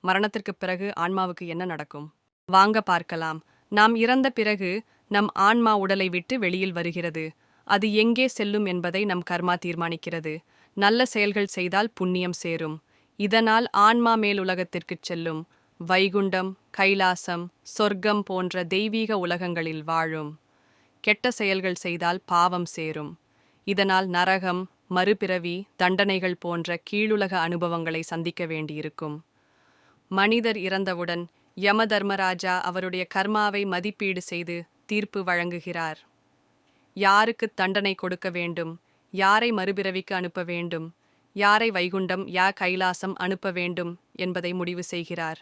மரணத்திற்கு பிறகு ஆன்மாவுக்கு என்ன நடக்கும்? வாங்க பார்க்கலாம். நாம் இறந்த பிறகு நம் ஆன்மா உடலை விட்டு வெளியில் வருகிறது. அது எங்கே செல்லும் என்பதை நம் கர்மா தீர்மானிக்கிறது. நல்ல செயல்கள் செய்தால் புண்ணியம் சேரும். இதனால் ஆன்மா மேலுலகத்திற்குச் செல்லும். வைகுண்டம், கைலாசம், சொர்க்கம் போன்ற தெய்வீக உலகங்களில் வாழும். கெட்ட செயல்கள் செய்தால் பாவம் சேரும். இதனால் நரகம், மறுபிறவி, தண்டனைகள் போன்ற கீழுலக அனுபவங்களை சந்திக்க வேண்டியிருக்கும். மனிதர் இறந்தவுடன் யம தர்மராஜா அவருடைய கர்மாவை மதிப்பீடு செய்து தீர்ப்பு வழங்குகிறார். யாருக்கு தண்டனை கொடுக்க வேண்டும், யாரை மறுபிறவிக்கு அனுப்ப வேண்டும், யாரை வைகுண்டம் கைலாசம் அனுப்ப வேண்டும் என்பதை முடிவு செய்கிறார்.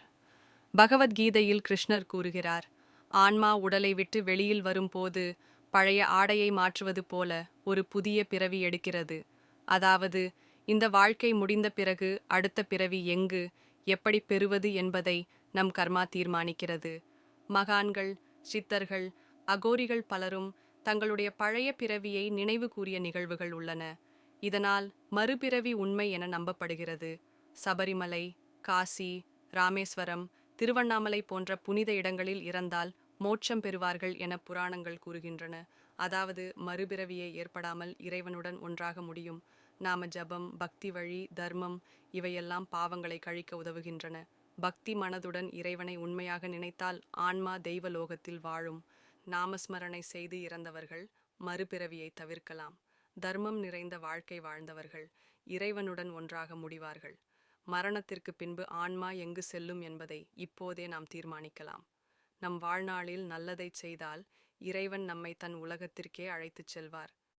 பகவத்கீதையில் கிருஷ்ணர் கூறுகிறார், ஆன்மா உடலை விட்டு வெளியில் வரும்போது பழைய ஆடையை மாற்றுவது போல ஒரு புதிய பிறவி எடுக்கிறது. அதாவது, இந்த வாழ்க்கை முடிந்த பிறகு அடுத்த பிறவி எங்கு, எப்படி பெறுவது என்பதை நம் கர்மா தீர்மானிக்கிறது. மகான்கள், சித்தர்கள், அகோரிகள் பலரும் தங்களுடைய பழைய பிறவியை நினைவு கூறிய நிகழ்வுகள் உள்ளன. இதனால் மறுபிறவி உண்மை என நம்பப்படுகிறது. சபரிமலை, காசி, ராமேஸ்வரம், திருவண்ணாமலை போன்ற புனித இடங்களில் இறந்தால் மோட்சம் பெறுவார்கள் என புராணங்கள் கூறுகின்றன. அதாவது மறுபிறவியே ஏற்படாமல் இறைவனுடன் ஒன்றாக முடியும். நாம ஜபம், பக்தி வழி, தர்மம் இவையெல்லாம் பாவங்களை கழிக்க உதவுகின்றன. பக்தி மனதுடன் இறைவனை உண்மையாக நினைத்தால் ஆன்மா தெய்வலோகத்தில் வாழும். நாமஸ்மரணை செய்து இறந்தவர்கள் மறுபிறவியை தவிர்க்கலாம். தர்மம் நிறைந்த வாழ்க்கை வாழ்ந்தவர்கள் இறைவனுடன் ஒன்றாக முடிவார்கள். மரணத்திற்கு பின்பு ஆன்மா எங்கு செல்லும் என்பதை இப்போதே நாம் தீர்மானிக்கலாம். நம் வாழ்நாளில் நல்லதை செய்தால் இறைவன் நம்மை தன் உலகத்திற்கே அழைத்துச் செல்வார்.